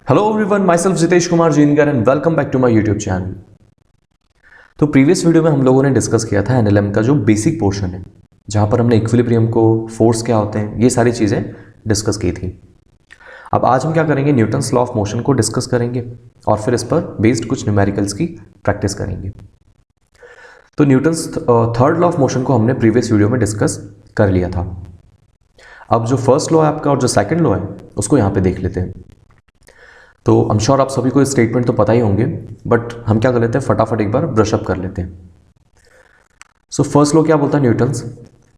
Hello everyone, myself Jitesh Kumar Jeenkar and welcome back to my YouTube channel. तो previous video में हम लोगों ने डिस्कस किया था एनएलएम का जो बेसिक पोर्शन है, जहां पर हमने इक्विलिब्रियम को, फोर्स क्या होते हैं, ये सारी चीज़ें डिस्कस की थी। अब आज हम क्या करेंगे, न्यूटन्स लॉ ऑफ मोशन को डिस्कस करेंगे और फिर इस पर बेस्ड कुछ न्यूमेरिकल्स की प्रैक्टिस करेंगे। तो Newton's third law of motion को हमने प्रीवियस वीडियो में डिस्कस कर लिया था। अब जो फर्स्ट लॉ है आपका और जो सेकेंड लॉ है उसको यहाँ पे देख लेते हैं। तो आई एम श्योर आप सभी को स्टेटमेंट तो पता ही होंगे, बट हम क्या कर लेते हैं, फटाफट एक बार ब्रश अप कर लेते हैं। सो फर्स्ट लॉ क्या बोलता है Newton's,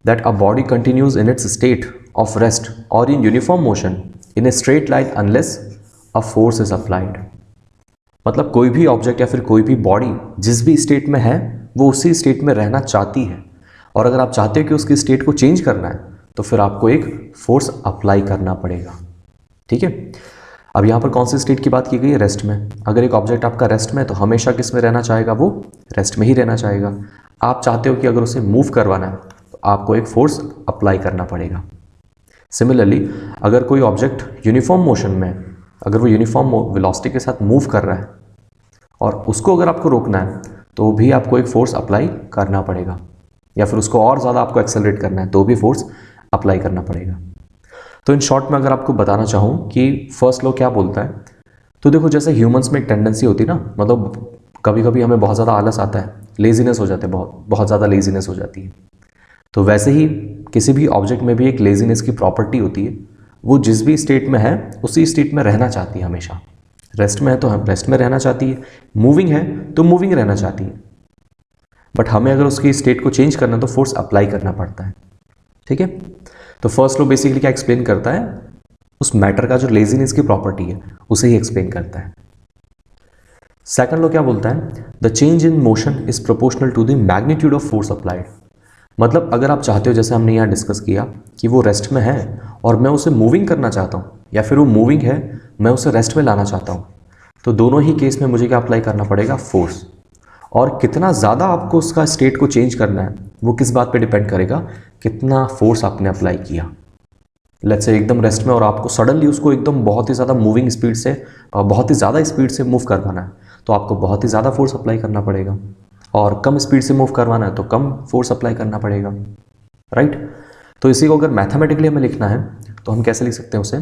that a body continues in its state of rest और in uniform motion in a straight line unless a force is applied. मतलब कोई भी ऑब्जेक्ट या फिर कोई भी बॉडी जिस भी स्टेट में है वो उसी स्टेट में रहना चाहती है, और अगर आप चाहते हो कि उसकी स्टेट को चेंज करना है तो फिर आपको एक फोर्स अप्लाई करना पड़ेगा। ठीक है, अब यहाँ पर कौन सी स्टेट की बात की गई है, रेस्ट में। अगर एक ऑब्जेक्ट आपका रेस्ट में है तो हमेशा किस में रहना चाहेगा, वो रेस्ट में ही रहना चाहेगा। आप चाहते हो कि अगर उसे मूव करवाना है तो आपको एक फोर्स अप्लाई करना पड़ेगा। सिमिलरली अगर कोई ऑब्जेक्ट यूनिफॉर्म मोशन में है, अगर वो यूनिफॉर्म वेलोसिटी के साथ मूव कर रहा है और उसको अगर आपको रोकना है तो भी आपको एक फोर्स अप्लाई करना पड़ेगा, या फिर उसको और ज़्यादा आपको एक्सेलरेट करना है तो भी फोर्स अप्लाई करना पड़ेगा। तो इन शॉर्ट में अगर आपको बताना चाहूँ कि फर्स्ट लॉ क्या बोलता है, तो देखो जैसे ह्यूमंस में एक टेंडेंसी होती है ना, मतलब कभी कभी हमें बहुत ज़्यादा आलस आता है, लेजीनेस हो जाते हैं, बहुत ज़्यादा लेजीनेस हो जाती है। तो वैसे ही किसी भी ऑब्जेक्ट में भी एक लेजीनेस की प्रॉपर्टी होती है। वो जिस भी स्टेट में है उसी स्टेट में रहना चाहती है हमेशा। रेस्ट में है तो हम रेस्ट में रहना चाहती है, मूविंग है तो मूविंग रहना चाहती है। बट हमें अगर उसकी स्टेट को चेंज करना है तो फोर्स अप्लाई करना पड़ता है। ठीक है, तो फर्स्ट लॉ बेसिकली क्या एक्सप्लेन करता है, उस मैटर का जो लेजीनेस की प्रॉपर्टी है उसे ही एक्सप्लेन करता है। सेकंड लॉ क्या बोलता है, the change in motion is proportional to the magnitude of force applied. मतलब अगर आप चाहते हो, जैसे हमने यहाँ डिस्कस किया कि वो रेस्ट में है और मैं उसे मूविंग करना चाहता हूँ, या फिर वो मूविंग है मैं उसे रेस्ट में लाना चाहता हूँ, तो दोनों ही केस में मुझे क्या अप्लाई करना पड़ेगा, फोर्स। और कितना ज़्यादा आपको उसका स्टेट को चेंज करना है वो किस बात पे डिपेंड करेगा, कितना फोर्स आपने अप्लाई किया। लेट्स से एकदम रेस्ट में और आपको सडनली उसको एकदम बहुत ही ज़्यादा मूविंग स्पीड से, बहुत ही ज़्यादा स्पीड से मूव करवाना है तो आपको बहुत ही ज़्यादा फोर्स अप्लाई करना पड़ेगा, और कम स्पीड से मूव करवाना है तो कम फोर्स अप्लाई करना पड़ेगा। राइट, तो इसी को अगर मैथमेटिकली हमें लिखना है तो हम कैसे लिख सकते हैं उसे,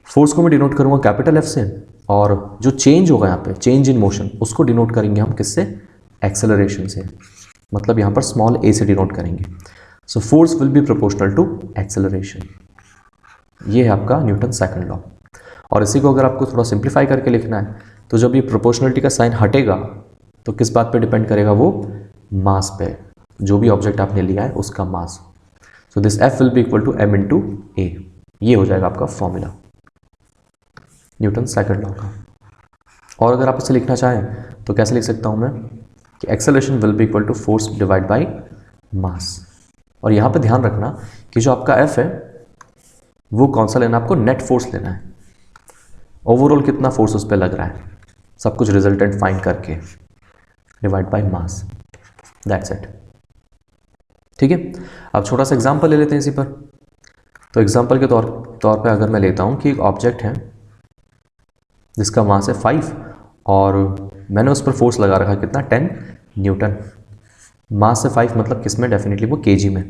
फोर्स को मैं डिनोट करूँगा कैपिटल एफ से, और जो चेंज होगा यहाँ पे, चेंज इन मोशन, उसको डिनोट करेंगे हम किससे, एक्सेलरेशन से। मतलब यहाँ पर स्मॉल ए से डिनोट करेंगे। So force will be proportional to acceleration. ये है आपका न्यूटन सेकंड लॉ। और इसी को अगर आपको थोड़ा सिंप्लीफाई करके लिखना है तो जब ये प्रोपोर्शनलिटी का साइन हटेगा तो किस बात पे डिपेंड करेगा, वो मास पे, जो भी ऑब्जेक्ट आपने लिया है उसका mass. So this F will be equal to M into A. ये हो जाएगा आपका फॉर्मूला न्यूटन सेकंड लॉ का। और अगर आप इसे लिखना चाहें तो कैसे लिख सकता हूँ मैं, कि acceleration will be equal to force divide by mass. और यहाँ पे ध्यान रखना कि जो आपका एफ है वो कौन सा लेना, आपको नेट फोर्स लेना है। ओवरऑल कितना फोर्स उस पर लग रहा है, सब कुछ रिजल्टेंट फाइंड करके divide by mass, that's it. ठीक है, अब छोटा सा एग्जांपल ले लेते हैं इसी पर। तो एग्जांपल के तौर पे अगर मैं लेता हूँ कि एक ऑब्जेक्ट है जिसका मास है 5 और मैंने उस पर फोर्स लगा रखा कितना, 10 न्यूटन। मास से 5 मतलब किस में, डेफिनेटली वो केजी में,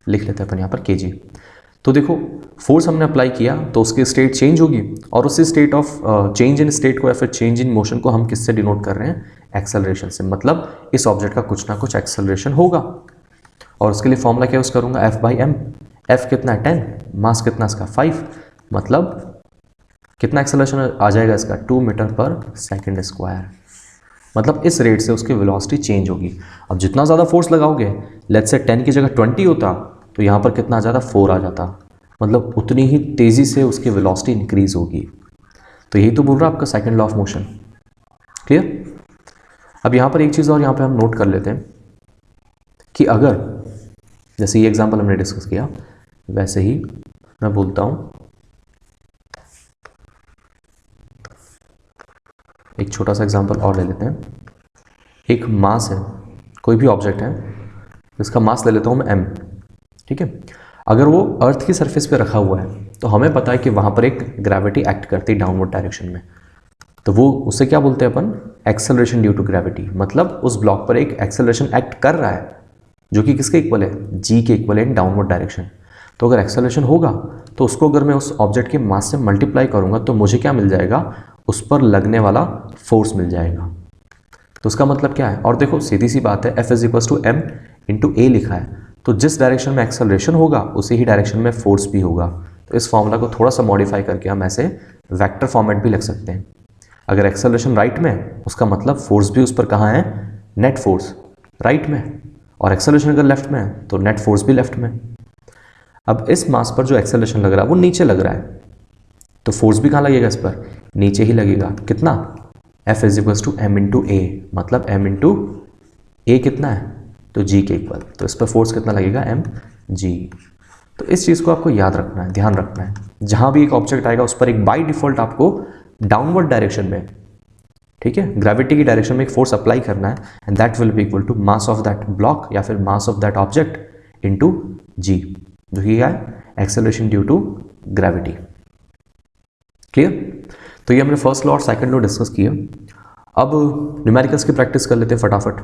लिख लेते हैं अपन यहाँ पर केजी। तो देखो फोर्स हमने अप्लाई किया तो उसकी स्टेट चेंज होगी, और उसी state of change in state को या फिर चेंज इन मोशन को हम किससे डिनोट कर रहे हैं, एक्सेलरेशन से। मतलब इस ऑब्जेक्ट का कुछ ना कुछ एक्सेलरेशन होगा, और उसके लिए फॉर्मूला क्या यूज करूँगा, एफ बाई एम। एफ कितना है 10, मास कितना इसका 5, मतलब कितना एक्सेलरेशन आ जाएगा इसका, 2 मीटर पर सेकेंड स्क्वायर। मतलब इस रेट से उसकी वेलोसिटी चेंज होगी। अब जितना ज़्यादा फोर्स लगाओगे, लेट्स से 10 की जगह 20 होता तो यहाँ पर कितना आ जाता, 4 आ जाता, मतलब उतनी ही तेज़ी से उसकी वेलोसिटी इंक्रीज होगी। तो यही तो बोल रहा है आपका second law of motion. Clear. अब यहाँ पर एक चीज़ और यहाँ पे हम नोट कर लेते हैं कि अगर जैसे ये एग्जांपल हमने डिस्कस किया, वैसे ही मैं बोलता हूँ एक छोटा सा एग्जांपल और ले लेते हैं। एक मास है, कोई भी ऑब्जेक्ट है, इसका मास ले लेता हूँ मैं m। ठीक है, अगर वो अर्थ की सरफेस पे रखा हुआ है तो हमें पता है कि वहाँ पर एक ग्रेविटी एक्ट करती है डाउनवर्ड डायरेक्शन में, तो वो उससे क्या बोलते हैं अपन, एक्सेलरेशन ड्यू टू ग्रेविटी। मतलब उस ब्लॉक पर एक एक्सेलरेशन एक्ट कर रहा है जो कि किसके इक्वल है, जी के इक्वल है इन डाउनवर्ड डायरेक्शन। तो अगर एक्सेलरेशन होगा तो उसको अगर मैं उस ऑब्जेक्ट के मास से मल्टीप्लाई करूँगा तो मुझे क्या मिल जाएगा, उस पर लगने वाला फोर्स मिल जाएगा। तो उसका मतलब क्या है, और देखो सीधी सी बात है, F is equal to M into A लिखा है, तो जिस डायरेक्शन में एक्सेलरेशन होगा उसी ही डायरेक्शन में फोर्स भी होगा। तो इस फॉर्मूला को थोड़ा सा मॉडिफाई करके हम ऐसे वेक्टर फॉर्मेट भी लिख सकते हैं। अगर एक्सेलरेशन राइट में, उसका मतलब फोर्स भी उस पर कहाँ है, नेट फोर्स राइट में, और एक्सेलरेशन अगर लेफ्ट में है तो नेट फोर्स भी लेफ्ट में। अब इस मास पर जो एक्सेलरेशन लग रहा है वो नीचे लग रहा है, तो फोर्स भी कहाँ लगेगा, इस पर नीचे ही लगेगा। कितना, F is equal to M into A, मतलब m इंटू ए कितना है, तो g के इक्वल, तो इस पर फोर्स कितना लगेगा, m g। तो इस चीज़ को आपको याद रखना है, ध्यान रखना है, जहाँ भी एक ऑब्जेक्ट आएगा उस पर एक बाई डिफॉल्ट आपको डाउनवर्ड डायरेक्शन में, ठीक है, ग्रेविटी की डायरेक्शन में एक फोर्स अप्लाई करना है, and that will be equal to mass of that block या फिर mass of that object into g, जो कि क्या है, acceleration due to gravity. Clear. तो ये हमने फर्स्ट लॉ और सेकंड लॉ डिस्कस किया। अब न्यूमेरिकल्स की प्रैक्टिस कर लेते हैं फटाफट।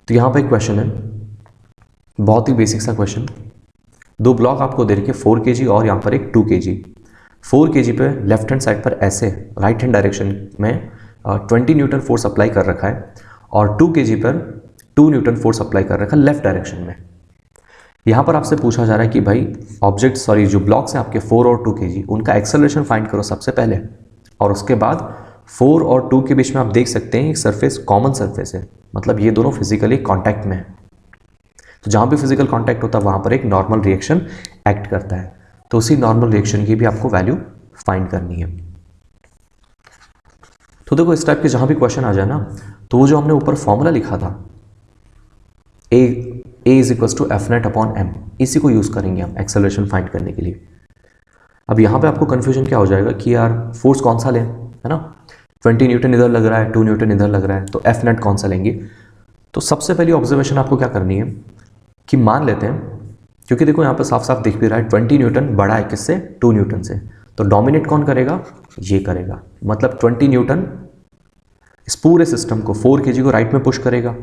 तो यहाँ पे एक क्वेश्चन है, बहुत ही बेसिक सा क्वेश्चन। दो ब्लॉक आपको दे रखे 4 kg और यहाँ पर एक 2 kg। 4 kg पे लेफ्ट हैंड साइड पर ऐसे राइट हैंड डायरेक्शन में 20 न्यूटन फोर्स अप्लाई कर रखा है, और 2 kg पर 2 न्यूटन फोर्स अप्लाई कर रखा है लेफ्ट डायरेक्शन में। यहाँ पर आपसे पूछा जा रहा है कि भाई ऑब्जेक्ट, जो ब्लॉक्स हैं आपके 4 और 2 kg, उनका एक्सेलरेशन फाइंड करो सबसे पहले, और उसके बाद 4 और 2 के बीच में आप देख सकते हैं एक सरफेस कॉमन सरफेस है, मतलब ये दोनों फिजिकली कांटेक्ट में है। तो जहाँ भी फिजिकल कांटेक्ट होता है वहाँ पर एक नॉर्मल रिएक्शन एक्ट करता है, तो उसी नॉर्मल रिएक्शन की भी आपको वैल्यू फाइंड करनी है। तो देखो इस टाइप के जहाँ भी क्वेश्चन आ जाए ना, तो वो जो हमने ऊपर फॉर्मूला लिखा था, A is equal to F net upon M, इसी को यूज़ करेंगे हम एक्सेलरेशन फाइंड करने के लिए। अब यहाँ पे आपको कन्फ्यूजन क्या हो जाएगा कि यार फोर्स कौन सा लें, है ना, 20 न्यूटन इधर लग रहा है, 2 न्यूटन इधर लग रहा है, तो एफ नेट कौन सा लेंगे। तो सबसे पहली ऑब्जर्वेशन आपको क्या करनी है कि मान लेते हैं, क्योंकि देखो यहाँ पर साफ साफ दिख भी रहा है 20 न्यूटन बड़ा है किससे, 2 न्यूटन से, तो डोमिनेट कौन करेगा, ये करेगा, मतलब 20 न्यूटन इस पूरे सिस्टम को 4 kg को राइट में पुश करेगा,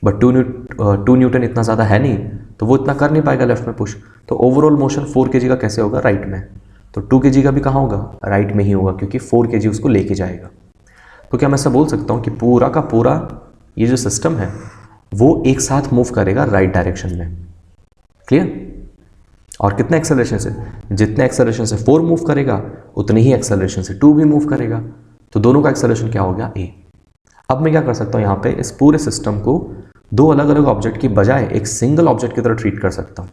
बट 2 न्यूटन इतना ज़्यादा है नहीं, तो वो इतना कर नहीं पाएगा लेफ्ट में पुश, तो ओवरऑल मोशन 4 kg का कैसे होगा, राइट में। तो 2 kg का भी कहाँ होगा, राइट में ही होगा, क्योंकि 4 kg उसको लेके जाएगा। तो क्या मैं ऐसा बोल सकता हूँ कि पूरा का पूरा ये जो सिस्टम है वो एक साथ मूव करेगा राइट डायरेक्शन में। क्लियर। और कितने एक्सेलरेशन से, जितने एक्सेलरेशन से 4 मूव करेगा उतनी ही एक्सेलरेशन से 2 भी मूव करेगा, तो दोनों का एक्सेलरेशन क्या हो गया, ए। अब मैं क्या कर सकता हूँ, यहाँ पे इस पूरे सिस्टम को 2 अलग अलग ऑब्जेक्ट की बजाय एक सिंगल ऑब्जेक्ट की तरह ट्रीट कर सकता हूँ,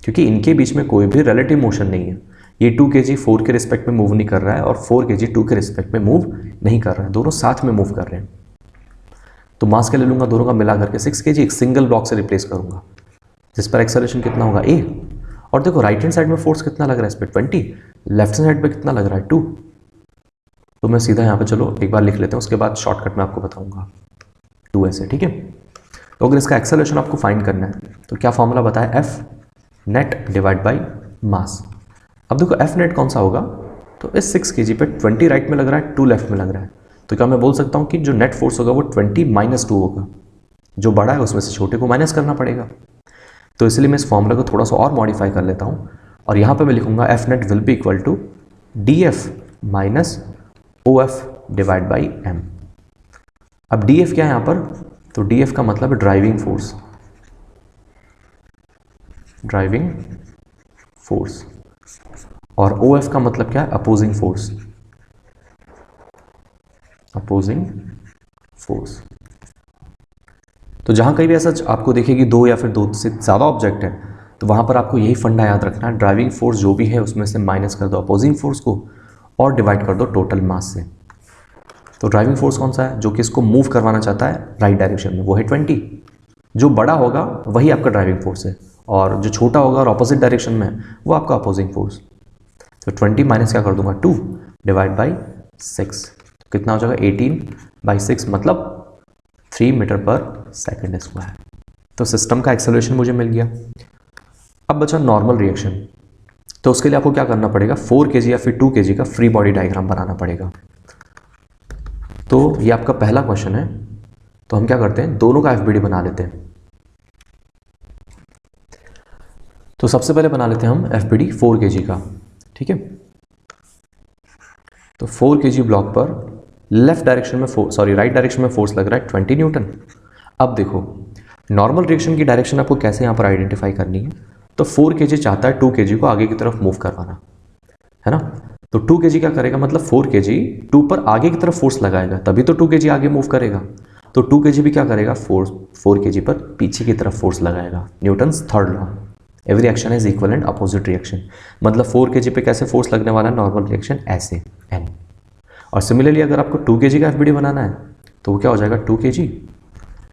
क्योंकि इनके बीच में कोई भी रिलेटिव मोशन नहीं है। ये 2 kg 4 के रिस्पेक्ट में मूव नहीं कर रहा है और 4 kg 2 के रिस्पेक्ट में मूव नहीं कर रहा है, दोनों साथ में मूव कर रहे हैं। तो मास के ले लूँगा दोनों का मिला करके 6 kg एक सिंगल ब्लॉक से रिप्लेस करूँगा, जिस पर एक्सेलरेशन कितना होगा, ए। और देखो राइट हैंड साइड में फोर्स कितना लग रहा है इस पर 20, लेफ्ट साइड पे कितना लग रहा है 2। तो मैं सीधा यहाँ पे चलो एक बार लिख लेते हैं, उसके बाद शॉर्टकट में आपको बताऊंगा 2 ऐसे, ठीक है। तो अगर इसका एक्सेलरेशन आपको फाइंड करना है तो क्या फॉर्मूला बताया, एफ नेट डिवाइड बाई मास। अब देखो एफ नेट कौन सा होगा, तो इस 6 kg पे 20 राइट में लग रहा है, 2 लेफ्ट में लग रहा है, तो क्या मैं बोल सकता हूँ कि जो नेट फोर्स होगा वो 20 - 2 होगा, जो बड़ा है उसमें से छोटे को माइनस करना पड़ेगा। तो इसलिए मैं इस फॉर्मूला को थोड़ा सा और मॉडिफाई कर लेता हूँ, और यहाँ पे मैं लिखूंगा F net will be equal to D F minus O F divide by M. अब डी एफ क्या है यहाँ पर, तो डी एफ का मतलब है ड्राइविंग फोर्स, ड्राइविंग फोर्स, और ओ एफ का मतलब क्या है, अपोजिंग फोर्स, अपोजिंग फोर्स। तो जहाँ कहीं भी ऐसा आपको देखेगी 2 या फिर 2 से ज़्यादा ऑब्जेक्ट है, तो वहाँ पर आपको यही फंडा याद रखना है, ड्राइविंग फोर्स जो भी है उसमें से माइनस कर दो अपोजिंग फोर्स को और डिवाइड कर दो टोटल मास से। तो ड्राइविंग फोर्स कौन सा है, जो कि इसको मूव करवाना चाहता है राइट डायरेक्शन में, वो है 20। जो बड़ा होगा वही आपका ड्राइविंग फोर्स है, और जो छोटा होगा और अपोजिट डायरेक्शन में है वो आपका अपोजिंग फोर्स। तो 20 माइनस क्या कर दूंगा 2 डिवाइड बाई 6, तो कितना हो जाएगा 18/6, मतलब 3 मीटर पर सेकेंड स्क्वायर। तो सिस्टम का एक्सेलरेशन मुझे मिल गया। अब बचा नॉर्मल रिएक्शन, तो उसके लिए आपको क्या करना पड़ेगा, 4 kg या फिर 2 kg का फ्री बॉडी डायग्राम बनाना पड़ेगा। तो ये आपका पहला क्वेश्चन है, तो हम क्या करते हैं, दोनों का एफबीडी बना लेते हैं। तो सबसे पहले बना लेते हैं हम एफबीडी 4 kg का, ठीक है। तो 4 kg ब्लॉक पर लेफ्ट डायरेक्शन में राइट डायरेक्शन में फोर्स लग रहा है 20 न्यूटन। अब देखो नॉर्मल रिएक्शन की डायरेक्शन आपको कैसे यहाँ पर आइडेंटिफाई करनी है, तो 4 kg चाहता है 2 kg को आगे की तरफ मूव करवाना, है ना। तो 2 kg क्या करेगा, मतलब 4 kg 2 पर आगे की तरफ फोर्स लगाएगा, तभी तो 2 kg आगे मूव करेगा। तो 2 kg भी क्या करेगा, 4 kg पर पीछे की तरफ फोर्स लगाएगा। Newton's third law, every action is equal and opposite reaction. मतलब 4 kg पे कैसे फोर्स लगने वाला है, नॉर्मल रिएक्शन ऐसे n। और सिमिलरली अगर आपको 2 kg का एफबीडी बनाना है तो वो क्या हो जाएगा, 2 kg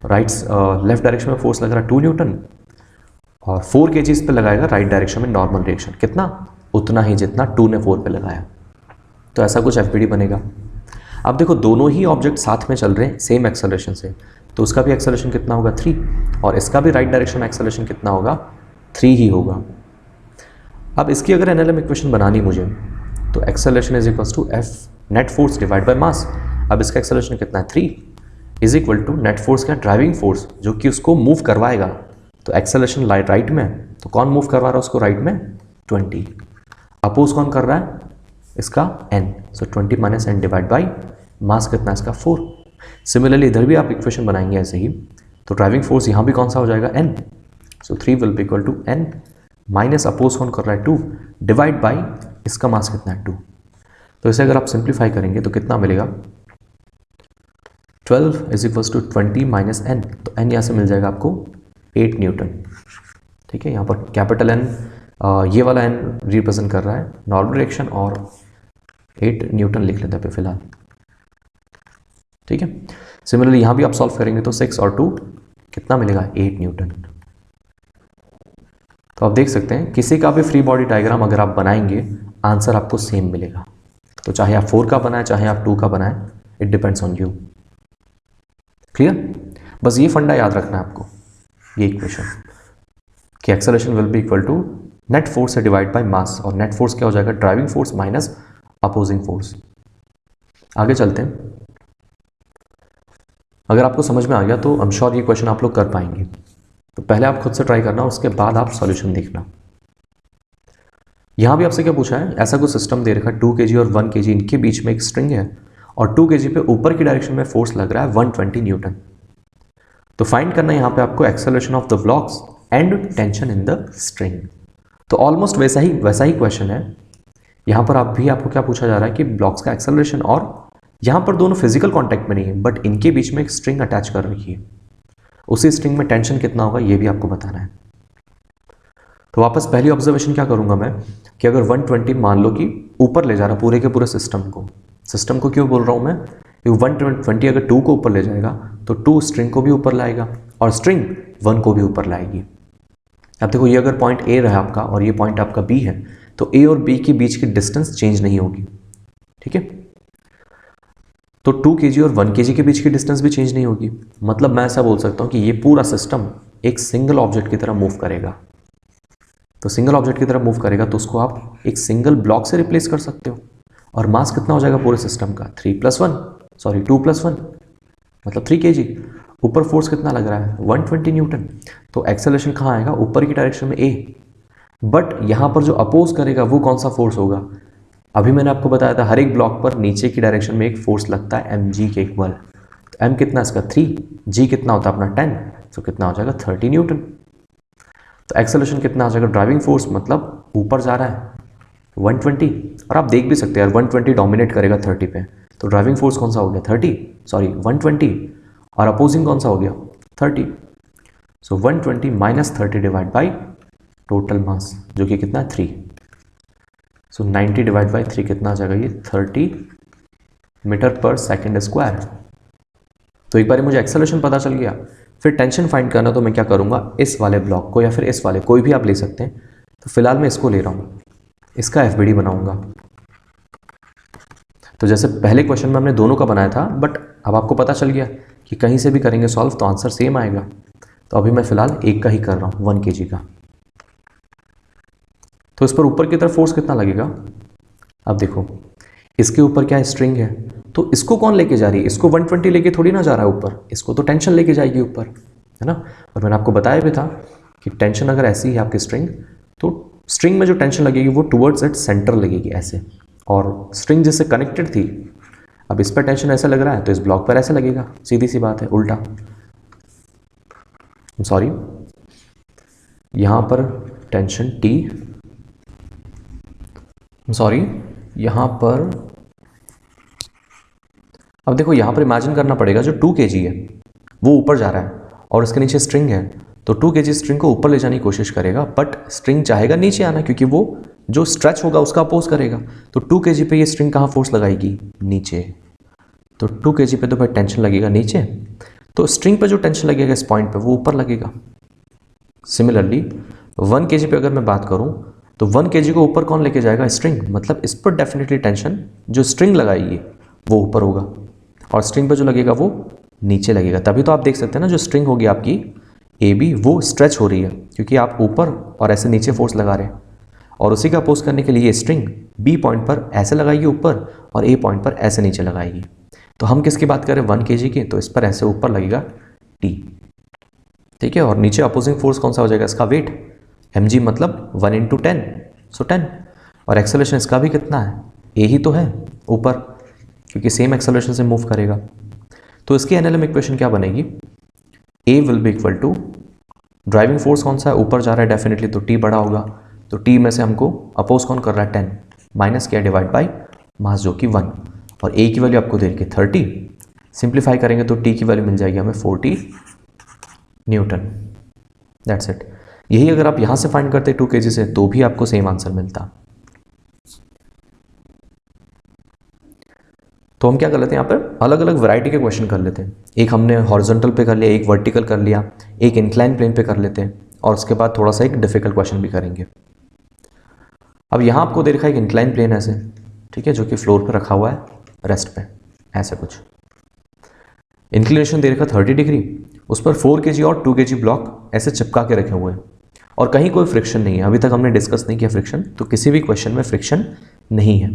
लेफ्ट डायरेक्शन में फोर्स लग रहा है 2 न्यूटन, और 4 kg इस पे लगाएगा राइट डायरेक्शन में नॉर्मल रिएक्शन, कितना, उतना ही जितना 2 ने 4 पे लगाया। तो ऐसा कुछ एफबीडी बनेगा। अब देखो दोनों ही ऑब्जेक्ट साथ में चल रहे हैं सेम एक्सेलरेशन से, तो उसका भी एक्सेलरेशन कितना होगा 3, और इसका भी राइट डायरेक्शन में एक्सेलरेशन कितना होगा 3 ही होगा। अब इसकी अगर एनएलएम इक्वेशन बनानी मुझे, तो acceleration is equal to F net force divide by mass. अब इसका एक्सेलरेशन कितना है 3 is equal to net force का ड्राइविंग फोर्स जो कि उसको मूव करवाएगा। तो एक्सेलरेशन राइट में, तो कौन मूव करवा रहा है उसको राइट में, 20। अपोज कौन कर रहा है इसका, n। So 20 minus n divide by मास कितना है इसका 4। सिमिलरली इधर भी आप इक्वेशन बनाएंगे ऐसे ही, तो ड्राइविंग फोर्स यहाँ भी कौन सा हो जाएगा n। So 3 will be equal to n minus oppose कौन कर रहा है 2 डिवाइड बाई इसका मास कितना है 2। तो इसे अगर आप सिंप्लीफाई करेंगे तो कितना मिलेगा, 12 is equals to 20 minus n। तो n यहाँ से मिल जाएगा आपको 8 न्यूटन, ठीक है। यहाँ पर कैपिटल N ये वाला n रिप्रेजेंट कर रहा है नॉर्मल रिएक्शन, और 8 न्यूटन लिख लेते हैं फिलहाल, ठीक है। सिमिलरली यहाँ भी आप सॉल्व करेंगे तो 6 और 2 कितना मिलेगा, 8 न्यूटन। तो आप देख सकते हैं किसी का भी फ्री बॉडी डायग्राम अगर आप बनाएंगे आंसर आपको सेम मिलेगा। तो चाहे आप 4 का बनाए चाहे आप 2 का बनाए, it depends on you. Clear, बस ये फंडा याद रखना है आपको, ये इक्वेशन कि acceleration will be equal to net force से डिवाइड बाय मास, और नेट फोर्स क्या हो जाएगा, driving force minus opposing force. आगे चलते हैं। अगर आपको समझ में आ गया तो आई एम श्योर ये क्वेश्चन आप लोग कर पाएंगे। तो पहले आप खुद से ट्राई करना, उसके बाद आप सॉल्यूशन देखना। यहां भी आपसे क्या पूछा है, ऐसा कुछ सिस्टम दे रखा है 2 kg और 1 kg, इनके बीच में एक स्ट्रिंग है और 2 kg पे ऊपर की डायरेक्शन में फोर्स लग रहा है 120 न्यूटन। तो फाइंड करना है यहाँ पे आपको acceleration of the blocks and tension in the string. तो ऑलमोस्ट वैसा ही क्वेश्चन है। यहाँ पर आपको क्या पूछा जा रहा है कि ब्लॉक्स का एक्सेलरेशन, और यहाँ पर दोनों फिजिकल कॉन्टैक्ट में नहीं है बट इनके बीच में एक स्ट्रिंग अटैच कर रखी है, उसी स्ट्रिंग में टेंशन कितना होगा ये भी आपको बताना है। तो वापस पहली ऑब्जर्वेशन क्या करूंगा मैं कि अगर 120 मान लो कि ऊपर ले जा रहा पूरे के पूरे सिस्टम को क्यों बोल रहा हूं मैं, क्योंकि 120 अगर 2 को ऊपर ले जाएगा तो 2 स्ट्रिंग को भी ऊपर लाएगा और स्ट्रिंग 1 को भी ऊपर लाएगी। अब देखो ये अगर पॉइंट ए रहा आपका और ये पॉइंट आपका बी है, तो ए और बी के बीच की डिस्टेंस चेंज नहीं होगी, ठीक है। तो 2 kg और 1 kg के बीच की डिस्टेंस भी चेंज नहीं होगी। मतलब मैं ऐसा बोल सकता हूं कि ये पूरा सिस्टम एक सिंगल ऑब्जेक्ट की तरह मूव करेगा। तो सिंगल ऑब्जेक्ट की तरह मूव करेगा तो उसको आप एक सिंगल ब्लॉक से रिप्लेस कर सकते हो। और मास कितना हो जाएगा पूरे सिस्टम का, 2 + 1 मतलब 3 kg। ऊपर फोर्स कितना लग रहा है, 120 न्यूटन। तो एक्सेलरेशन कहाँ आएगा, ऊपर की डायरेक्शन में ए, बट यहाँ पर जो अपोज करेगा वो कौन सा फोर्स होगा। अभी मैंने आपको बताया था हर एक ब्लॉक पर नीचे की डायरेक्शन में एक फोर्स लगता है mg के इक्वल। तो m कितना इसका 3, g कितना होता है अपना 10, तो कितना हो जाएगा 30 न्यूटन। तो एक्सेलरेशन कितना आ जाएगा, ड्राइविंग फोर्स मतलब ऊपर जा रहा है 120, और आप देख भी सकते हैं यार 120 डोमिनेट करेगा 30 पे, तो ड्राइविंग फोर्स कौन सा हो गया 120, और अपोजिंग कौन सा हो गया 30। सो 120 minus 30 divide by total mass जो कि कितना है 3। सो 90 डिवाइड बाई 3 कितना आ जाएगा ये 30 मीटर पर सेकेंड स्क्वायर। तो एक बार मुझे एक्सेलरेशन पता चल गया, फिर टेंशन फाइंड करना, तो मैं क्या करूँगा इस वाले ब्लॉक को या फिर इस वाले, कोई भी आप ले सकते हैं। तो फिलहाल मैं इसको ले रहा हूँ, इसका एफबीडी बनाऊंगा। तो जैसे पहले क्वेश्चन में हमने दोनों का बनाया था, बट अब आपको पता चल गया कि कहीं से भी करेंगे सॉल्व तो आंसर सेम आएगा। तो अभी मैं फिलहाल एक का ही कर रहा हूँ 1 kg का। तो इस पर ऊपर की तरफ फोर्स कितना लगेगा? अब देखो इसके ऊपर क्या स्ट्रिंग है, तो इसको कौन लेके जा रही है? इसको 120 लेके थोड़ी ना जा रहा है ऊपर, इसको तो टेंशन लेके जाएगी ऊपर, है ना। और मैंने आपको बताया भी था कि टेंशन अगर ऐसी है आपकी स्ट्रिंग, तो स्ट्रिंग में जो टेंशन लगेगी वो टुवर्ड्स इट सेंटर लगेगी ऐसे, और स्ट्रिंग जिससे कनेक्टेड थी, अब इस पर टेंशन ऐसा लग रहा है तो इस ब्लॉक पर ऐसे लगेगा, सीधी सी बात है, उल्टा। सॉरी, यहाँ पर टेंशन T, सॉरी यहाँ पर, अब देखो यहाँ पर इमेजिन करना पड़ेगा जो 2 kg है वो ऊपर जा रहा है और इसके नीचे स्ट्रिंग है, तो 2 kg स्ट्रिंग को ऊपर ले जाने की कोशिश करेगा, बट स्ट्रिंग चाहेगा नीचे आना, क्योंकि वो जो स्ट्रेच होगा उसका अपोज करेगा। तो 2 kg पे ये स्ट्रिंग कहाँ फोर्स लगाएगी? नीचे। तो 2 kg पे तो भाई टेंशन लगेगा नीचे, तो स्ट्रिंग पे जो टेंशन लगेगा इस पॉइंट पे वो ऊपर लगेगा। सिमिलरली 1 kg पे अगर मैं बात करूँ तो 1 kg को ऊपर कौन लेके जाएगा? स्ट्रिंग। मतलब इस पर डेफिनेटली टेंशन जो स्ट्रिंग लगाएगी वो ऊपर होगा, और स्ट्रिंग पे जो लगेगा वो नीचे लगेगा। तभी तो आप देख सकते हैं ना जो स्ट्रिंग होगी आपकी AB वो स्ट्रेच हो रही है, क्योंकि आप ऊपर और ऐसे नीचे फोर्स लगा रहे हैं, और उसी का अपोज करने के लिए ये स्ट्रिंग B पॉइंट पर ऐसे लगाएगी ऊपर और A पॉइंट पर ऐसे नीचे लगाएगी। तो हम किसकी बात करें? 1 kg की, तो इस पर ऐसे ऊपर लगेगा T, ठीक है। और नीचे अपोजिंग फोर्स कौन सा हो जाएगा? इसका वेट mg, मतलब 1 × 10, सो 10। और एक्सेलरेशन इसका भी कितना है? A ही तो है ऊपर, क्योंकि सेम एक्सेलरेशन से मूव करेगा। तो इसकी एनएलएम इक्वेशन क्या बनेगी? A will be equal to, driving force कौन सा है? ऊपर जा रहा है डेफिनेटली, तो T बड़ा होगा, तो T में से हमको अपोज कौन कर रहा है? 10, माइनस किया डिवाइड बाई मास जो कि 1, और A की वैल्यू आपको दे रखी 30, सिंप्लीफाई करेंगे तो T की वैल्यू मिल जाएगी हमें 40 न्यूटन। That's it. यही अगर आप यहाँ से फाइंड करते 2 kg से तो भी आपको सेम आंसर मिलता। तो हम क्या कर लेते हैं, यहाँ पर अलग अलग वैरायटी के क्वेश्चन कर लेते हैं। एक हमने हॉरिजॉन्टल पे कर लिया, एक वर्टिकल कर लिया, एक इंक्लाइन प्लेन पे कर लेते हैं, और उसके बाद थोड़ा सा एक डिफिकल्ट क्वेश्चन भी करेंगे। अब यहाँ आपको दे रखा है एक इंक्लाइन प्लेन ऐसे, ठीक है, जो कि फ्लोर पे रखा हुआ है रेस्ट पे, ऐसे कुछ इंक्लिनेशन दे रखा 30 डिग्री, उस पर 4 kg और 2 kg ब्लॉक ऐसे चिपका के रखे हुए हैं, और कहीं कोई फ्रिक्शन नहीं है। अभी तक हमने डिस्कस नहीं किया फ्रिक्शन, तो किसी भी क्वेश्चन में फ्रिक्शन नहीं है।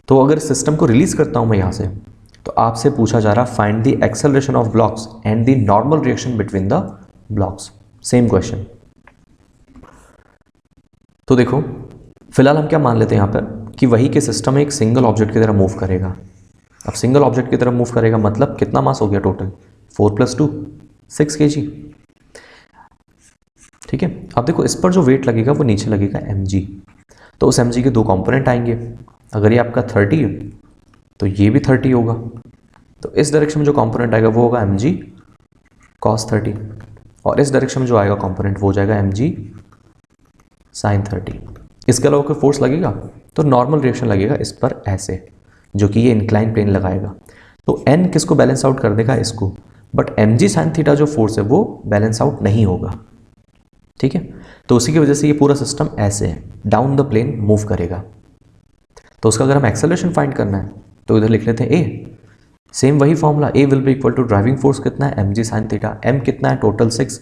तो अगर सिस्टम को रिलीज करता हूं मैं यहां से, तो आपसे पूछा जा रहा find the acceleration of blocks and the normal reaction between the blocks. Same question. तो देखो फिलहाल हम क्या मान लेते हैं यहां पर कि वही के सिस्टम एक सिंगल ऑब्जेक्ट की तरह मूव करेगा। अब सिंगल ऑब्जेक्ट की तरह मूव करेगा मतलब कितना मास हो गया टोटल? 4 + 2 6 kg, ठीक है। अब देखो इस पर जो वेट लगेगा वो नीचे लगेगा mg, तो उस mg के 2 कंपोनेंट आएंगे। अगर ये आपका 30 है तो ये भी 30 होगा, तो इस डायरेक्शन में जो कंपोनेंट आएगा वो होगा mg cos 30, और इस डायरेक्शन में जो आएगा कंपोनेंट वो हो जाएगा mg sin 30। इसके अलावा कोई फोर्स लगेगा तो नॉर्मल रिएक्शन लगेगा इस पर ऐसे, जो कि ये इंक्लाइन प्लेन लगाएगा। तो n किसको बैलेंस आउट कर देगा? इसको। बट mg sin थीटा जो फोर्स है वो बैलेंस आउट नहीं होगा, ठीक है। तो उसी की वजह से ये पूरा सिस्टम ऐसे डाउन द प्लेन मूव करेगा। तो उसका अगर हम एक्सेलरेशन फाइंड करना है तो इधर लिख लेते हैं a, सेम वही formula, a will be equal to driving force कितना है? mg sin theta. m कितना है? टोटल 6,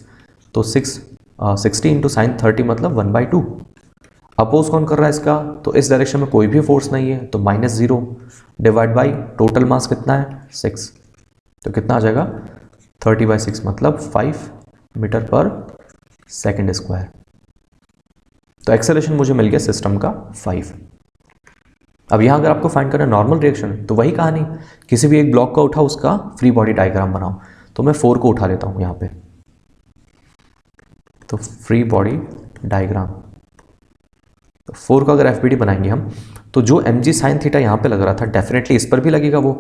तो 60 × sin 30 मतलब 1/2। अपोज कौन कर रहा है इसका? तो इस डायरेक्शन में कोई भी फोर्स नहीं है, तो -0 डिवाइड बाई टोटल मास कितना है? 6, तो कितना आ जाएगा? 30/6 मतलब 5 मीटर पर सेकेंड स्क्वायर। तो एक्सेलरेशन मुझे मिल गया सिस्टम का 5। अब यहाँ अगर आपको फाइंड करना है नॉर्मल रिएक्शन, तो वही कहानी, किसी भी एक ब्लॉक का उठाओ, उसका फ्री बॉडी डायग्राम बनाओ। तो मैं 4 को उठा लेता हूँ यहाँ पे, तो फ्री बॉडी डायग्राम, तो 4 का अगर FBD बनाएंगे हम, तो जो mg sin थीटा यहाँ पे लग रहा था डेफिनेटली इस पर भी लगेगा वो,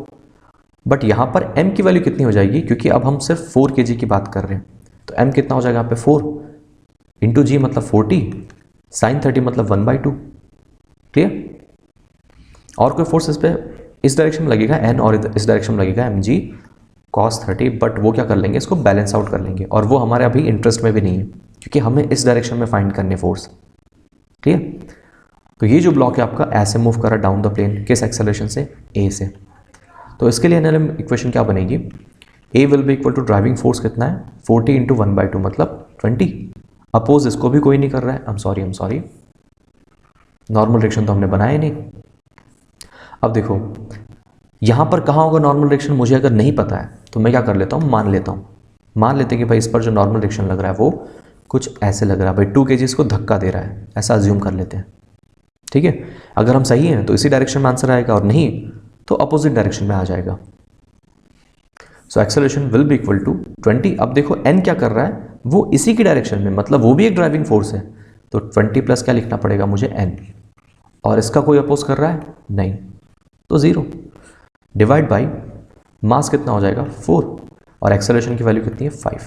बट यहाँ पर m की वैल्यू कितनी हो जाएगी? क्योंकि अब हम सिर्फ 4 kg की बात कर रहे हैं, तो m कितना हो जाएगा यहाँ पे? 4 × g मतलब 40, sin 30 मतलब 1/2। क्लियर? और कोई फोर्स इस पे इस डायरेक्शन में लगेगा n, और इस डायरेक्शन में लगेगा mg cos 30, बट वो क्या कर लेंगे? इसको बैलेंस आउट कर लेंगे, और वो हमारे अभी इंटरेस्ट में भी नहीं है, क्योंकि हमें इस डायरेक्शन में फाइंड करने फोर्स। क्लियर? तो ये जो ब्लॉक है आपका ऐसे मूव कर रहा है डाउन द प्लेन, किस एक्सेलरेशन से? a से। तो इसके लिए एनएलएम इक्वेशन क्या बनेगी? a will be equal to driving force कितना है? 40 × 1/2 मतलब 20, अपोज इसको भी कोई नहीं कर रहा है, I am sorry, normal direction तो हमने बनाया ही नहीं। अब देखो यहाँ पर कहाँ होगा नॉर्मल डायरेक्शन, मुझे अगर नहीं पता है तो मैं क्या कर लेता हूँ, मान लेता हूँ, मान लेते हैं कि भाई इस पर जो नॉर्मल डायरेक्शन लग रहा है वो कुछ ऐसे लग रहा है, भाई 2 kg को धक्का दे रहा है, ऐसा अज्यूम कर लेते हैं, ठीक है। अगर हम सही हैं तो इसी डायरेक्शन में आंसर आएगा, और नहीं तो अपोजिट डायरेक्शन में आ जाएगा। So acceleration will be equal to 20। अब देखो n क्या कर रहा है, वो इसी की डायरेक्शन में, मतलब वो भी एक ड्राइविंग फोर्स है, तो 20 प्लस क्या लिखना पड़ेगा मुझे, n, और इसका कोई अपोज कर रहा है नहीं, तो 0 डिवाइड बाई मास कितना हो जाएगा 4, और एक्सेलरेशन की वैल्यू कितनी है 5,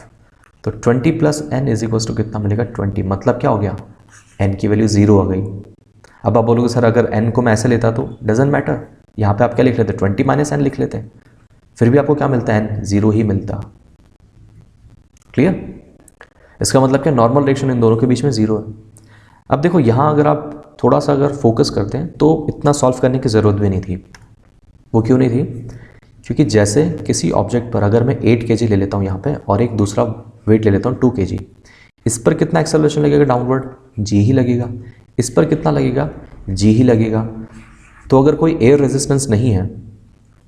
तो 20 plus n is equal to कितना मिलेगा 20, मतलब क्या हो गया, n की वैल्यू 0 आ गई। अब आप बोलोगे सर अगर n को मैं ऐसे लेता तो डजेंट मैटर, यहाँ पे आप क्या लिख लेते, 20 माइनस n लिख लेते, फिर भी आपको क्या मिलता है, n 0 ही मिलता। क्लियर? इसका मतलब क्या, नॉर्मल डायरेक्शन इन दोनों के बीच में 0 है। अब देखो यहाँ अगर आप थोड़ा सा अगर फोकस करते हैं तो इतना सॉल्व करने की ज़रूरत भी नहीं थी। वो क्यों नहीं थी, क्योंकि जैसे किसी ऑब्जेक्ट पर अगर मैं 8 kg ले लेता हूँ यहाँ पे, और एक दूसरा वेट ले लेता हूँ 2 kg, इस पर कितना एक्सेलरेशन लगेगा डाउनवर्ड, g ही लगेगा, इस पर कितना लगेगा, g ही लगेगा। तो अगर कोई एयर रेजिस्टेंस नहीं है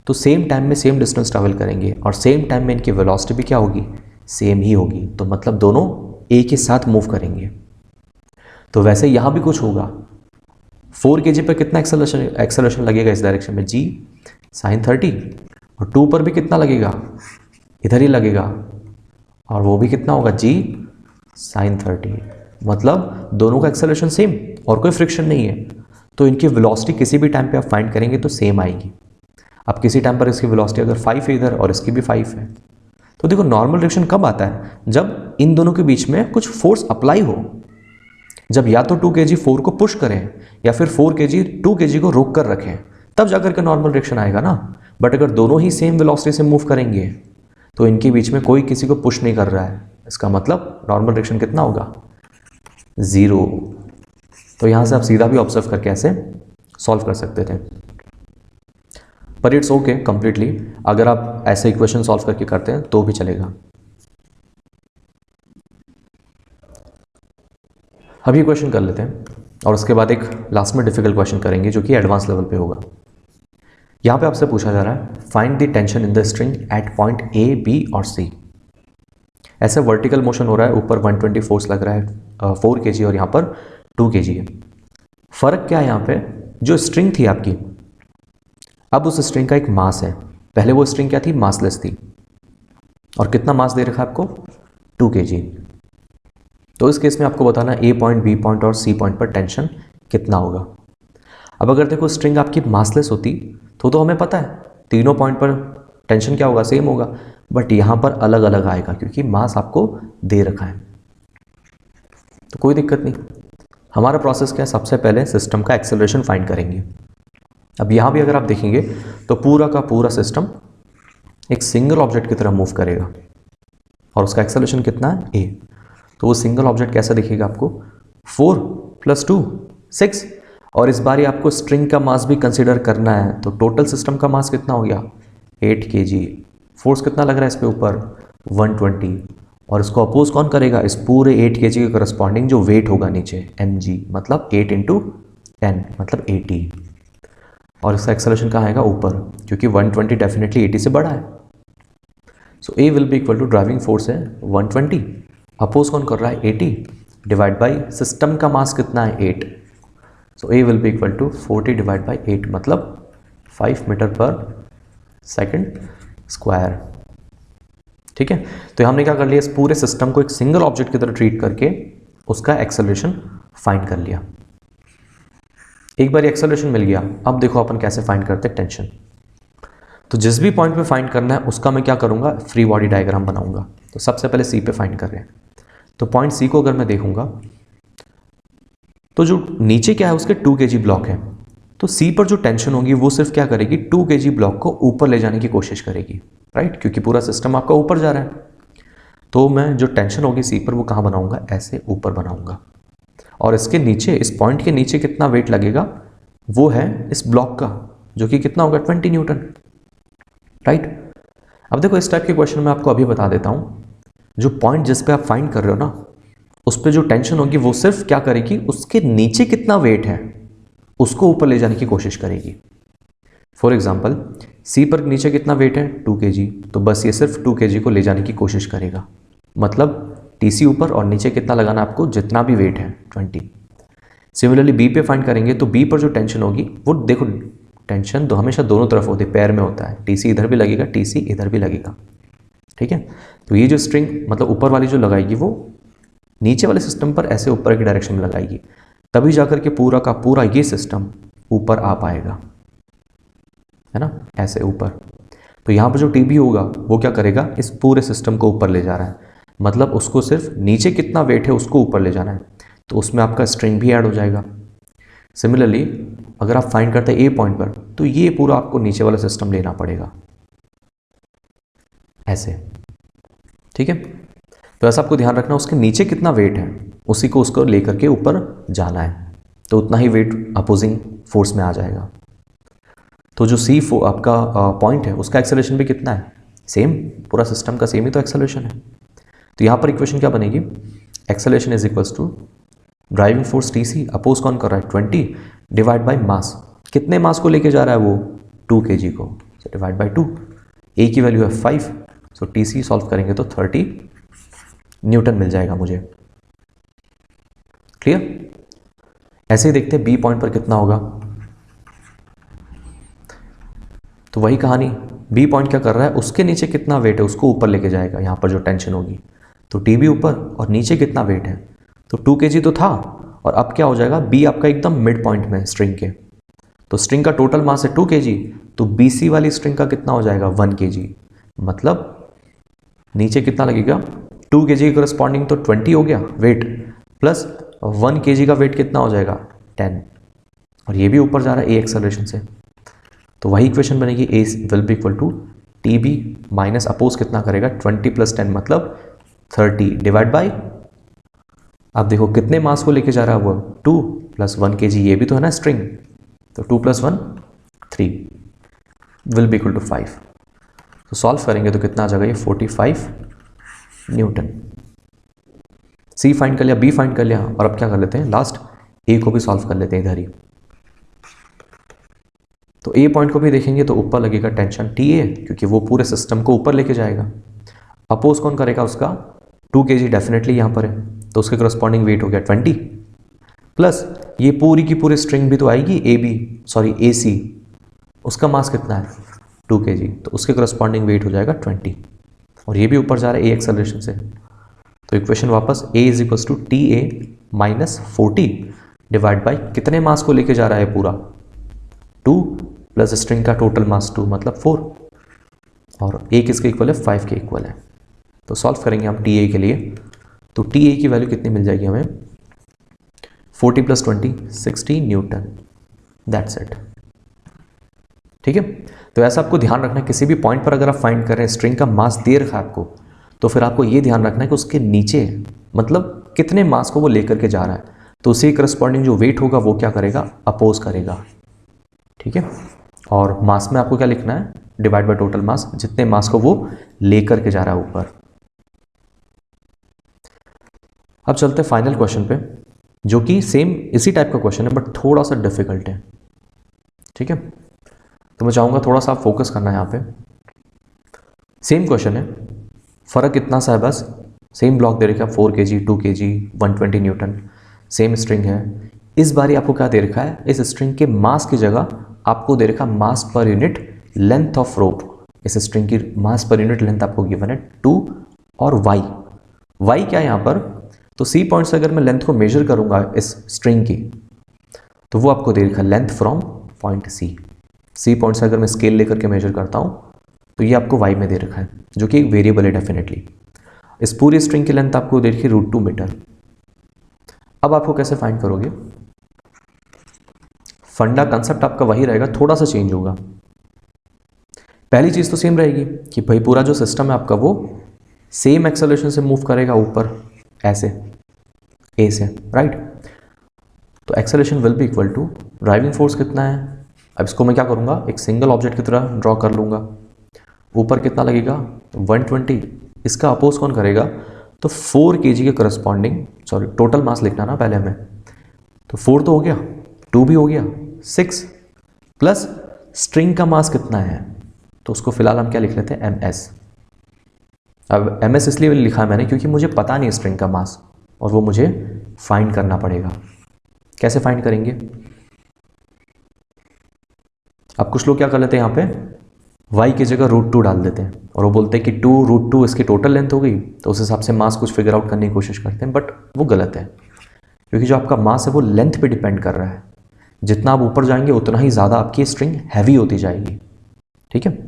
तो सेम टाइम में सेम डिस्टेंस ट्रैवल करेंगे, और सेम टाइम में इनकी वेलोसिटी भी क्या होगी, सेम ही होगी, तो मतलब दोनों एक ही साथ मूव करेंगे। तो वैसे यहाँ भी कुछ होगा, 4 kg पर कितना एक्सेलरेशन लगेगा इस डायरेक्शन में, g sin 30, और 2 पर भी कितना लगेगा, इधर ही लगेगा, और वो भी कितना होगा, g sin 30, मतलब दोनों का एक्सेलरेशन सेम और कोई फ्रिक्शन नहीं है, तो इनकी वेलोसिटी किसी भी टाइम पे आप फाइंड करेंगे तो सेम आएगी। अब किसी टाइम पर इसकी वेलोसिटी अगर 5 है इधर और इसकी भी 5 है, तो देखो नॉर्मल डायरेक्शन कब आता है, जब इन दोनों के बीच में कुछ फोर्स अप्लाई हो, जब या तो 2 kg 4 को पुश करें या फिर 4 kg 2 kg को रोक कर रखें, तब जाकर के नॉर्मल डायरेक्शन आएगा ना। बट अगर दोनों ही सेम वेलोसिटी से मूव करेंगे तो इनके बीच में कोई किसी को पुश नहीं कर रहा है, इसका मतलब नॉर्मल डायरेक्शन कितना होगा, 0। तो यहाँ से आप सीधा भी ऑब्जर्व करके ऐसे सॉल्व कर सकते थे, पर इट्स ओके कंप्लीटली, अगर आप ऐसे इक्वेशन सॉल्व करके करते हैं तो भी चलेगा। अब ये क्वेश्चन कर लेते हैं और उसके बाद एक लास्ट में डिफिकल्ट क्वेश्चन करेंगे जो कि एडवांस लेवल पे होगा। यहाँ पे आपसे पूछा जा रहा है find the tension in the string at point A, B और सी। ऐसे वर्टिकल मोशन हो रहा है, ऊपर 120 फोर्स लग रहा है 4 kg और यहाँ पर 2 kg है। फर्क क्या है यहाँ पे, जो स्ट्रिंग थी आपकी, अब उस स्ट्रिंग का एक मास है, पहले वो स्ट्रिंग क्या थी, मासलेस थी, और कितना मास दे रखा है आपको, 2 kg। तो इस केस में आपको बताना ए पॉइंट, बी पॉइंट और सी पॉइंट पर टेंशन कितना होगा। अब अगर देखो स्ट्रिंग आपकी मासलेस होती तो हमें पता है तीनों पॉइंट पर टेंशन क्या होगा, सेम होगा, बट यहाँ पर अलग अलग आएगा क्योंकि मास आपको दे रखा है। तो कोई दिक्कत नहीं, हमारा प्रोसेस क्या है, सबसे पहले सिस्टम का एक्सेलरेशन फाइंड करेंगे। अब यहाँ भी अगर आप देखेंगे तो पूरा का पूरा सिस्टम एक सिंगल ऑब्जेक्ट की तरह मूव करेगा और उसका एक्सेलरेशन कितना है, ए। तो वो सिंगल ऑब्जेक्ट कैसा दिखेगा आपको, 4 + 2 6, और इस बार आपको स्ट्रिंग का मास भी कंसीडर करना है, तो टोटल सिस्टम का मास कितना हो गया, 8 kg। फोर्स कितना लग रहा है इस पे ऊपर, 120, और इसको अपोज कौन करेगा, इस पूरे 8 kg के करस्पॉन्डिंग जो वेट होगा नीचे, mg, मतलब 8 × 10 मतलब 80, और इसका एक्सेलरेशन कहाँ आएगा, ऊपर, क्योंकि 120 डेफिनेटली 80 से बड़ा है। So A will be equal to driving force है 120, अपोज कौन कर रहा है, 80, डिवाइड बाई सिस्टम का मास कितना है, 8। So A will be equal to 40 divide by 8, मतलब 5 मीटर/सेकंड²। ठीक है, तो हमने क्या कर लिया, इस पूरे सिस्टम को एक सिंगल ऑब्जेक्ट की तरह ट्रीट करके उसका एक्सेलरेशन फाइंड कर लिया। एक बार एक्सेलरेशन मिल गया, अब देखो अपन कैसे फाइंड करते हैं टेंशन। तो जिस भी पॉइंट पे फाइंड करना है उसका मैं क्या करूंगा, फ्री बॉडी डायग्राम बनाऊंगा। तो सबसे पहले सी पे फाइंड कर रहे हैं, तो पॉइंट सी को अगर मैं देखूंगा तो जो नीचे क्या है उसके 2 kg ब्लॉक है, तो सी पर जो टेंशन होगी वो सिर्फ क्या करेगी, 2 kg ब्लॉक को ऊपर ले जाने की कोशिश करेगी, राइट, क्योंकि पूरा सिस्टम आपका ऊपर जा रहा है। तो मैं जो टेंशन होगी सी पर वो कहाँ बनाऊंगा, ऐसे ऊपर बनाऊंगा, और इसके नीचे, इस पॉइंट के नीचे कितना वेट लगेगा, वो है इस ब्लॉक का, जो कि कितना होगा, 20 न्यूटन, राइट। अब देखो इस टाइप के क्वेश्चन मैं आपको अभी बता देता हूँ, जो पॉइंट जिस पे आप फाइंड कर रहे हो ना, उस पर जो टेंशन होगी वो सिर्फ क्या करेगी, उसके नीचे कितना वेट है उसको ऊपर ले जाने की कोशिश करेगी। फॉर एग्जाम्पल सी पर नीचे कितना वेट है 2 kg, तो बस ये सिर्फ 2 kg को ले जाने की कोशिश करेगा। मतलब टी सी ऊपर और नीचे कितना लगाना आपको, जितना भी वेट है 20। सिमिलरली बी पे फाइंड करेंगे तो बी पर जो टेंशन होगी वो देखो, टेंशन तो हमेशा दोनों तरफ होती है, पैर में होता है, टी सी इधर भी लगेगा, टी सी इधर भी लगेगा, ठीक है। तो ये जो स्ट्रिंग मतलब ऊपर वाली जो लगाएगी वो नीचे वाले सिस्टम पर ऐसे ऊपर की डायरेक्शन में लगाएगी, तभी जाकर के पूरा का पूरा ये सिस्टम ऊपर आ पाएगा, है ना, ऐसे ऊपर। तो यहाँ पर जो टी बी होगा वो क्या करेगा, इस पूरे सिस्टम को ऊपर ले जा रहा है, मतलब उसको सिर्फ नीचे कितना वेट है उसको ऊपर ले जाना है, तो उसमें आपका स्ट्रिंग भी ऐड हो जाएगा। सिमिलरली अगर आप फाइंड करते हैं ए पॉइंट पर, तो ये पूरा आपको नीचे वाला सिस्टम लेना पड़ेगा ऐसे, ठीक है। तो ऐसा आपको ध्यान रखना, उसके नीचे कितना वेट है उसी को उसको लेकर के ऊपर जाना है, तो उतना ही वेट अपोजिंग फोर्स में आ जाएगा। तो जो सी आपका पॉइंट है उसका एक्सेलरेशन भी कितना है, सेम, पूरा सिस्टम का सेम ही तो एक्सेलरेशन है। तो यहाँ पर इक्वेशन क्या बनेगी, acceleration is equals to driving force T C, oppose कौन कर रहा है 20, डिवाइड बाई मास, कितने मास को लेके जा रहा है वो 2 kg को, सो डिवाइड बाई 2, ए की वैल्यू है 5, सो टी सी सॉल्व करेंगे तो 30 न्यूटन मिल जाएगा मुझे। क्लियर। ऐसे ही देखते हैं बी पॉइंट पर कितना होगा, तो वही कहानी, बी पॉइंट क्या कर रहा है, उसके नीचे कितना वेट है उसको ऊपर लेके जाएगा, यहाँ पर जो टेंशन होगी, तो टी बी ऊपर और नीचे कितना वेट है, तो 2 kg तो था, और अब क्या हो जाएगा, बी आपका एकदम मिड पॉइंट में स्ट्रिंग के, तो स्ट्रिंग का टोटल मास है 2 kg, तो बी सी वाली स्ट्रिंग का कितना हो जाएगा 1 kg, मतलब नीचे कितना लगेगा 2 kg के करस्पॉन्डिंग तो 20 हो गया वेट, प्लस 1 kg का वेट कितना हो जाएगा 10, और ये भी ऊपर जा रहा है ए एक्सेलरेशन से। तो वही इक्वेशन बनेगी, A will be equal to T B minus oppose कितना करेगा 20 + 10 मतलब 30 डिवाइड बाई, अब देखो कितने मास को लेके जा रहा है वो 2 + 1 kg, ये भी तो है ना स्ट्रिंग, तो 2 + 1 3 विल बी इक्वल टू 5। तो सॉल्व करेंगे तो कितना आ जाएगा ये 45 न्यूटन। सी फाइंड कर लिया, बी फाइंड कर लिया, और अब क्या कर लेते हैं लास्ट ए को भी सॉल्व कर लेते हैं इधर ही। तो ए पॉइंट को भी देखेंगे तो ऊपर लगेगा टेंशन टी ए, क्योंकि वो पूरे सिस्टम को ऊपर लेके जाएगा। अपोज कौन करेगा उसका 2 kg डेफिनेटली यहाँ पर है, तो उसके करस्पॉन्डिंग वेट हो गया 20, प्लस ये पूरी की पूरी स्ट्रिंग भी तो आएगी ए सी, उसका मास कितना है 2 kg, तो उसके करस्पॉन्डिंग वेट हो जाएगा 20, और ये भी ऊपर जा रहा है ए एक्सेलरेशन से। तो इक्वेशन वापस A is equals to T A minus 40 divide by कितने मास को लेके जा रहा है पूरा 2 प्लस स्ट्रिंग का टोटल मास 2 मतलब 4, और ए किसके इक्वल है 5 के इक्वल है। तो सॉल्व करेंगे हम टी ए के लिए, तो टी ए की वैल्यू कितनी मिल जाएगी हमें 40 + 20 60 न्यूटन, दैट्स इट, ठीक है। तो ऐसा आपको ध्यान रखना है, किसी भी पॉइंट पर अगर आप फाइंड कर रहे हैं स्ट्रिंग का मास दे रखा है आपको, तो फिर आपको ये ध्यान रखना है कि उसके नीचे मतलब कितने मास को वो लेकर के जा रहा है, तो उसी करस्पॉन्डिंग जो वेट होगा वो क्या करेगा अपोज करेगा, ठीक है। और मास में आपको क्या लिखना है डिवाइड बाय टोटल मास, जितने मास को वो लेकर के जा रहा है ऊपर। अब चलते हैं फाइनल क्वेश्चन पे, जो कि सेम इसी टाइप का क्वेश्चन है बट थोड़ा सा डिफिकल्ट है, ठीक है। तो मैं चाहूंगा थोड़ा सा फोकस करना है यहाँ पे। सेम क्वेश्चन है, फर्क इतना सा है बस, सेम ब्लॉक दे रखा है 4 kg 2 kg 120 Newton, same string है। इस बारी आपको क्या दे रखा है, इस स्ट्रिंग के मास की जगह आपको दे रखा मास per unit length of rope. इस स्ट्रिंग की मास पर यूनिट लेंथ आपको गिवन है 2 और वाई क्या है यहाँ पर, तो सी पॉइंट से अगर मैं लेंथ को मेजर करूंगा इस स्ट्रिंग की, तो वो आपको दे रखा है length from point C point से अगर मैं स्केल लेकर के मेजर करता हूँ तो ये आपको वाई में दे रखा है, जो कि एक वेरिएबल है डेफिनेटली। इस पूरी स्ट्रिंग की लेंथ आपको दे रखी है √2 मीटर। अब आपको कैसे फाइंड करोगे, फंडा कंसेप्ट आपका वही रहेगा, थोड़ा सा चेंज होगा। पहली चीज तो सेम रहेगी कि भाई पूरा जो सिस्टम है आपका वो सेम एक्सेलरेशन से मूव करेगा ऊपर ऐसे ए से, राइट। तो acceleration will be equal to driving force कितना है, अब इसको मैं क्या करूंगा एक सिंगल ऑब्जेक्ट की तरह ड्रॉ कर लूंगा। ऊपर कितना लगेगा 120, इसका अपोज कौन करेगा तो 4 kg के करस्पॉन्डिंग, सॉरी टोटल मास लिखना ना पहले हमें, तो 4 तो हो गया, 2 भी हो गया, 6 प्लस स्ट्रिंग का मास कितना है, तो उसको फिलहाल हम क्या लिख लेते हैं, ms। अब ms इसलिए लिखा है मैंने क्योंकि मुझे पता नहीं स्ट्रिंग का मास और वो मुझे फाइंड करना पड़ेगा। कैसे फाइंड करेंगे? अब कुछ लोग क्या कर लेते हैं, यहाँ पे y की जगह √2 डाल देते हैं और वो बोलते हैं कि 2 √2 इसकी टोटल लेंथ हो गई, तो उस हिसाब से मास कुछ फिगर आउट करने की कोशिश करते हैं, बट वो गलत है क्योंकि जो आपका मास है वो लेंथ पे डिपेंड कर रहा है। जितना आप ऊपर जाएंगे उतना ही ज़्यादा आपकी स्ट्रिंग हैवी होती जाएगी, ठीक है।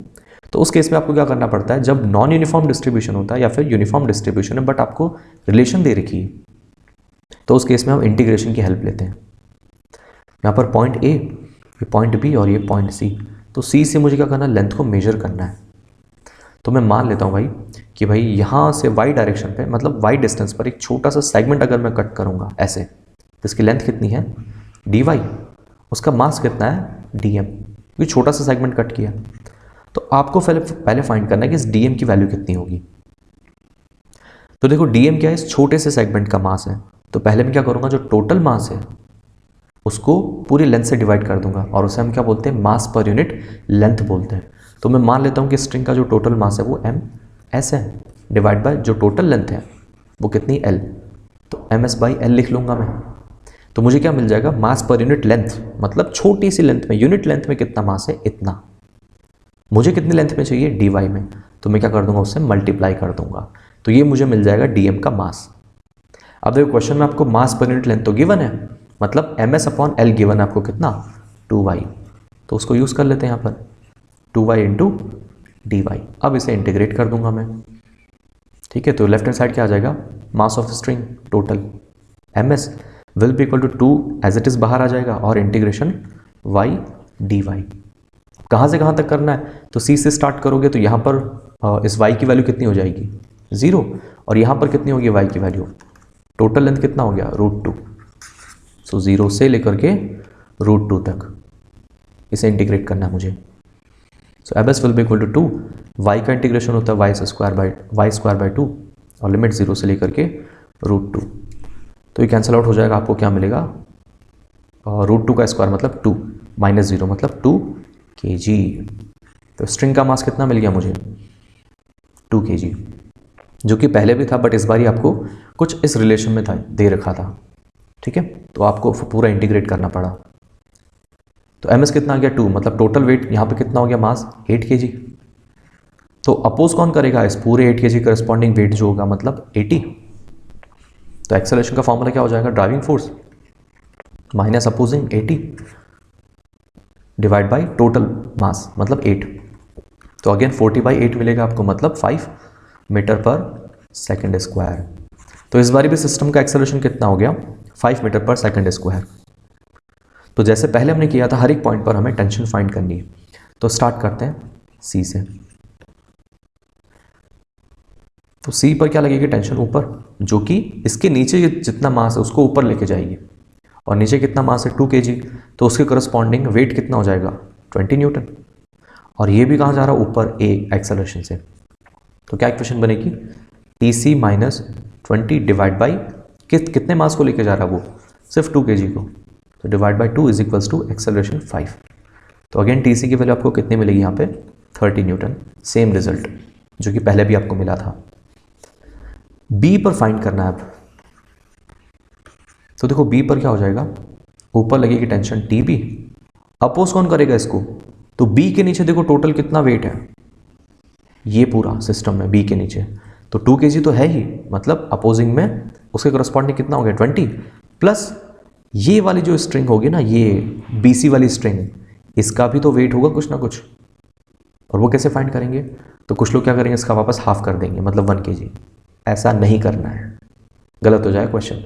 तो उस केस में आपको क्या करना पड़ता है, जब नॉन यूनिफॉर्म डिस्ट्रीब्यूशन होता है या फिर यूनिफॉर्म डिस्ट्रीब्यूशन है बट आपको रिलेशन दे रखी है, तो उस केस में हम इंटीग्रेशन की हेल्प लेते हैं। यहाँ पर पॉइंट ए, ये पॉइंट बी और ये पॉइंट सी, तो सी से मुझे क्या करना है, लेंथ को मेजर करना है। तो मैं मान लेता हूँ भाई कि भाई यहाँ से वाई डायरेक्शन पे, मतलब वाई डिस्टेंस पर एक छोटा सा सेगमेंट अगर मैं कट करूँगा ऐसे, तो इसकी लेंथ कितनी है, डी वाई, उसका मास कितना है, डी एम, क्योंकि छोटा सा सेगमेंट कट किया। तो आपको पहले फाइंड करना है कि इस डी एम की वैल्यू कितनी होगी। तो देखो डी एम क्या है, इस छोटे से सेगमेंट का मास है, तो पहले मैं क्या करूँगा, जो टोटल मास है उसको पूरी लेंथ से डिवाइड कर दूंगा और उसे हम क्या बोलते हैं, मास पर यूनिट लेंथ बोलते हैं। तो मैं मान लेता हूँ कि स्ट्रिंग का जो टोटल मास है वो एम एस है, डिवाइड बाय जो टोटल लेंथ है वो कितनी, एल, तो एम एस बाई एल लिख लूँगा मैं। तो मुझे क्या मिल जाएगा, मास पर यूनिट लेंथ, मतलब छोटी सी लेंथ में, यूनिट लेंथ में कितना मास है, इतना। मुझे कितनी लेंथ में चाहिए, डी वाई में, तो मैं क्या कर दूंगा, उससे मल्टीप्लाई कर दूंगा, तो ये मुझे मिल जाएगा डी एम का मास। अब देखो क्वेश्चन में आपको मास पर यूनिट लेंथ तो गिवन है, मतलब M S upon L given है आपको कितना, 2y, तो उसको यूज़ कर लेते हैं यहाँ पर, 2y इंटू डी वाई। अब इसे इंटीग्रेट कर दूंगा मैं, ठीक है। तो लेफ्ट हैंड साइड क्या आ जाएगा, mass of string total M S will be equal to 2 as it is बाहर आ जाएगा और इंटीग्रेशन y डी वाई। कहाँ से कहाँ तक करना है, तो c से स्टार्ट करोगे तो यहाँ पर इस y की वैल्यू कितनी हो जाएगी, 0, और यहाँ पर कितनी होगी y की वैल्यू, टोटल लेंथ कितना हो गया, √2, सो 0 से लेकर के √2 तक इसे इंटीग्रेट करना है मुझे। सो एब S will be equal to 2, y का इंटीग्रेशन होता है वाई स्क्वायर बाई 2 और लिमिट 0 से लेकर के √2, तो ये कैंसिल आउट हो जाएगा, आपको क्या मिलेगा, √2 का स्क्वायर मतलब 2 माइनस 0 मतलब 2 kg। तो स्ट्रिंग का मास कितना मिल गया मुझे, 2 kg, जो कि पहले भी था बट इस बार ही आपको कुछ इस रिलेशन में था, दे रखा था, ठीक है। तो आपको पूरा इंटीग्रेट करना पड़ा। तो एम एस कितना आ गया, 2, मतलब टोटल वेट यहाँ पे कितना हो गया, मास 8 kg। तो अपोज कौन करेगा इस पूरे 8 kg करस्पॉन्डिंग वेट जो होगा, मतलब 80। तो एक्सेलरेशन का फॉर्मूला क्या हो जाएगा, driving force minus opposing 80 divide by total mass मतलब 8। तो अगेन 40/8 मिलेगा आपको, मतलब 5 मीटर पर सेकेंड स्क्वायर। तो इस बार भी सिस्टम का एक्सेलरेशन कितना हो गया, 5 मीटर पर सेकेंड स्क्वायर। तो जैसे पहले हमने किया था, हर एक पॉइंट पर हमें टेंशन फाइंड करनी है। तो स्टार्ट करते हैं सी से। तो सी पर क्या लगेगी, टेंशन ऊपर, जो कि इसके नीचे जितना मास है उसको ऊपर लेके जाएगी, और नीचे कितना मास है 2 kg, तो उसके करस्पॉन्डिंग वेट कितना हो जाएगा 20 न्यूटन। और ये भी कहाँ जा रहा है, ऊपर ए एक्सेलरेशन से। तो क्या इक्वेशन बनेगी, T C minus 20 divide by कितने मास को लेके जा रहा है वो, सिर्फ 2 kg को, तो divide by 2 is equals to acceleration 5। तो अगेन टी सी की वैल्यू आपको कितनी मिलेगी यहाँ पे, 30 न्यूटन, सेम रिजल्ट जो कि पहले भी आपको मिला था। बी पर फाइंड करना है अब। तो देखो बी पर क्या हो जाएगा, ऊपर लगेगी टेंशन टी बी, अपोज कौन करेगा इसको, तो बी के नीचे देखो टोटल कितना वेट है, ये पूरा सिस्टम में बी के नीचे, तो 2 kg तो है ही, मतलब अपोजिंग में उसके करस्पॉन्डिंग कितना हो गया 20, प्लस ये वाली जो स्ट्रिंग होगी ना, ये बीसी वाली स्ट्रिंग, इसका भी तो वेट होगा कुछ ना कुछ। और वो कैसे फाइंड करेंगे, तो कुछ लोग क्या करेंगे, इसका वापस हाफ कर देंगे, मतलब 1 kg। ऐसा नहीं करना है, गलत हो जाए क्वेश्चन,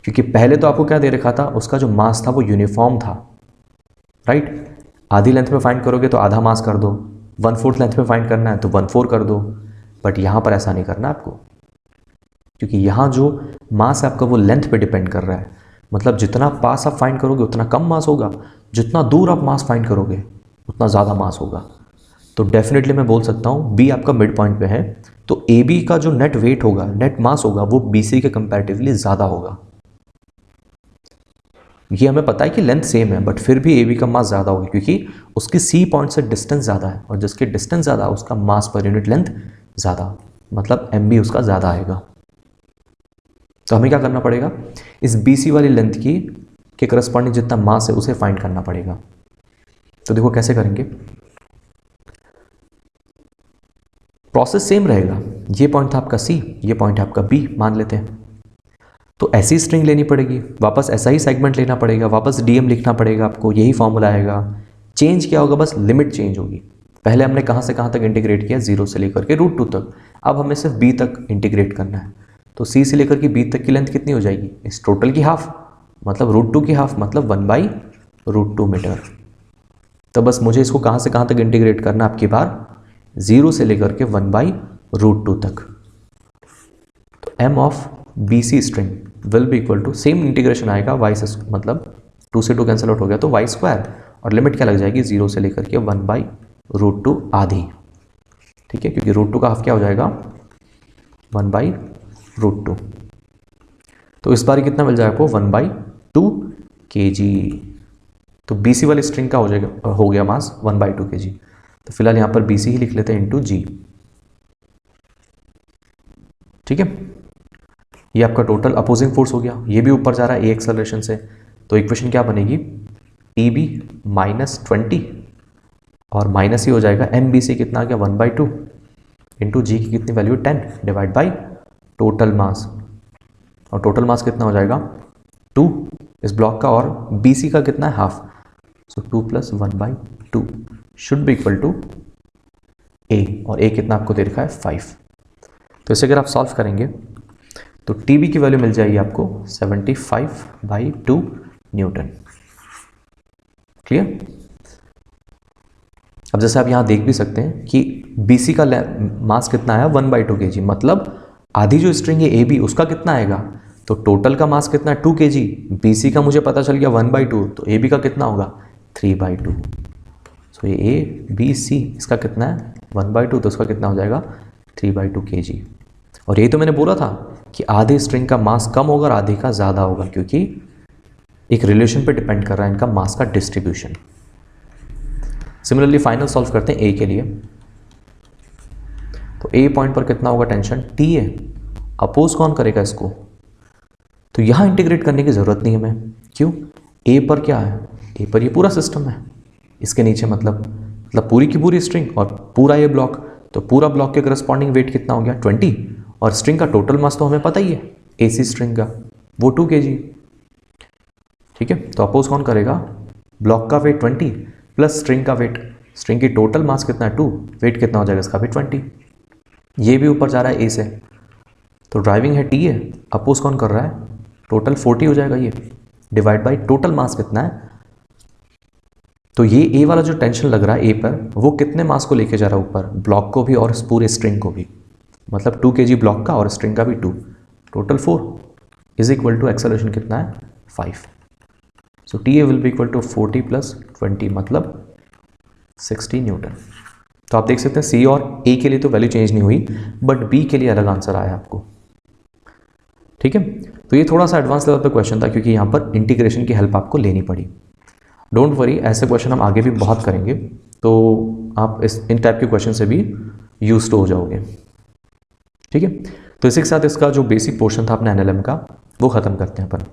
क्योंकि पहले तो आपको क्या दे रखा था, उसका जो मास था वो यूनिफॉर्म था, राइट। आधी लेंथ में फाइंड करोगे तो आधा मास कर दो, 1/4 लेंथ में फाइंड करना है तो 1/4 कर दो, बट यहाँ पर ऐसा नहीं करना आपको, क्योंकि यहाँ जो मास है आपका वो लेंथ पे डिपेंड कर रहा है। मतलब जितना पास आप फाइंड करोगे उतना कम मास होगा, जितना दूर आप मास फाइंड करोगे उतना ज़्यादा मास होगा। तो डेफिनेटली मैं बोल सकता हूँ बी आपका मिड पॉइंट पे है, तो ए बी का जो नेट वेट होगा, नेट मास होगा, वो बी सी के कंपैरेटिवली ज़्यादा होगा। ये हमें पता है कि लेंथ सेम है, बट फिर भी ए बी का मास ज़्यादा होगा क्योंकि उसकी सी पॉइंट से डिस्टेंस ज़्यादा है, और जिसके डिस्टेंस ज़्यादा है उसका मास पर यूनिट लेंथ ज़्यादा, मतलब एम बी उसका ज़्यादा आएगा। तो हमें क्या करना पड़ेगा, इस बी सी वाली लेंथ की के करस्पॉन्डिंग जितना मास है उसे फाइंड करना पड़ेगा। तो देखो कैसे करेंगे, प्रोसेस सेम रहेगा। ये पॉइंट था आपका सी, ये पॉइंट है आपका बी मान लेते हैं। तो ऐसी स्ट्रिंग लेनी पड़ेगी, वापस ऐसा ही सेगमेंट लेना पड़ेगा, वापस डीएम लिखना पड़ेगा आपको, यही फॉर्मूला आएगा। चेंज क्या होगा, बस लिमिट चेंज होगी। पहले हमने कहाँ से कहाँ तक इंटीग्रेट किया, 0 से लेकर के √2 तक। अब हमें सिर्फ बी तक इंटीग्रेट करना है। तो सी से लेकर के बी तक की लेंथ कितनी हो जाएगी, इस टोटल की हाफ, मतलब √2 की हाफ, मतलब 1/√2 मीटर। तो बस मुझे इसको कहाँ से कहाँ तक इंटीग्रेट करना है आपकी बार, 0 से लेकर के 1/√2 तक। तो M of B C string will be equal to, same integration आएगा, वाई से मतलब 2 से 2 कैंसिल आउट हो गया तो y², और लिमिट क्या लग जाएगी, 0 से लेकर के 1/√2 आधी। ठीक है, क्योंकि √2 का हाफ क्या हो जाएगा, 1/√2। तो इस बार कितना मिल जाएगा आपको, 1/2 kg। तो BC वाली स्ट्रिंग का हो गया मास 1/2 kg। तो फिलहाल यहाँ पर BC ही लिख लेते हैं इंटू जी। ठीक है, ये आपका टोटल अपोजिंग फोर्स हो गया, ये भी ऊपर जा रहा है ए एक्सेलरेशन से। तो इक्वेशन क्या बनेगी, TB -20 और माइनस ही हो जाएगा MBC कितना आ गया, 1/2 इंटू जी की कितनी value, 10 divide by total mass, और टोटल मास कितना हो जाएगा 2 इस ब्लॉक का, और BC का कितना है, half. So 2 + 1/2 should be equal to A, और A कितना आपको दे रखा है, 5। तो इसे अगर आप सॉल्व करेंगे तो TB की वैल्यू मिल जाएगी आपको 75/2 न्यूटन। क्लियर। अब जैसे आप यहाँ देख भी सकते हैं कि BC का मास कितना है, 1/2 kg, मतलब आधी जो स्ट्रिंग है AB उसका कितना आएगा, तो टोटल का मास कितना है 2 kg, BC का मुझे पता चल गया 1/2, तो AB का कितना होगा 3/2। सो ये ABC इसका कितना है 1/2, तो उसका कितना हो जाएगा 3/2 kg। और ये तो मैंने बोला था कि आधे स्ट्रिंग का मास कम होगा और आधे का ज़्यादा होगा, क्योंकि एक रिलेशन पे डिपेंड कर रहा है इनका मास का डिस्ट्रीब्यूशन। सिमिलरली फाइनल सॉल्व करते हैं A के लिए। तो A पॉइंट पर कितना होगा टेंशन, T है, अपोज कौन करेगा इसको, तो यहाँ इंटीग्रेट करने की ज़रूरत नहीं है हमें, क्यों, A पर क्या है, A पर ये पूरा सिस्टम है, इसके नीचे मतलब पूरी की पूरी स्ट्रिंग और पूरा ये ब्लॉक, तो पूरा ब्लॉक के करस्पॉन्डिंग वेट कितना हो गया 20, और स्ट्रिंग का टोटल मास तो हमें पता ही है AC स्ट्रिंग का, वो 2 kg। ठीक है, तो अपोज कौन करेगा, ब्लॉक का वेट 20 प्लस स्ट्रिंग का वेट, स्ट्रिंग की टोटल मास कितना है 2, वेट कितना हो जाएगा इसका भी 20। ये भी ऊपर जा रहा है A से, तो ड्राइविंग है T है, अपोज कौन कर रहा है, टोटल 40 हो जाएगा ये, डिवाइड बाई टोटल मास कितना है। तो ये A वाला जो टेंशन लग रहा है A पर, वो कितने मास को लेके जा रहा है ऊपर, ब्लॉक को भी और पूरे स्ट्रिंग को भी, मतलब 2 kg ब्लॉक का और स्ट्रिंग का भी 2, total 4 is equal to acceleration कितना है 5। So TA will be equal to 40 + 20 मतलब 60 न्यूटन। तो आप देख सकते हैं C और A के लिए तो वैल्यू चेंज नहीं हुई, बट B के लिए अलग आंसर आया आपको। ठीक है, तो ये थोड़ा सा एडवांस लेवल पे क्वेश्चन था, क्योंकि यहाँ पर इंटीग्रेशन की हेल्प आपको लेनी पड़ी। डोंट वरी, ऐसे क्वेश्चन हम आगे भी बहुत करेंगे, तो आप इन टाइप के क्वेश्चन से भी यूज्ड हो जाओगे। ठीक है, तो इसी के साथ इसका जो बेसिक पोर्शन था अपने NLM का वो ख़त्म करते हैं अपन।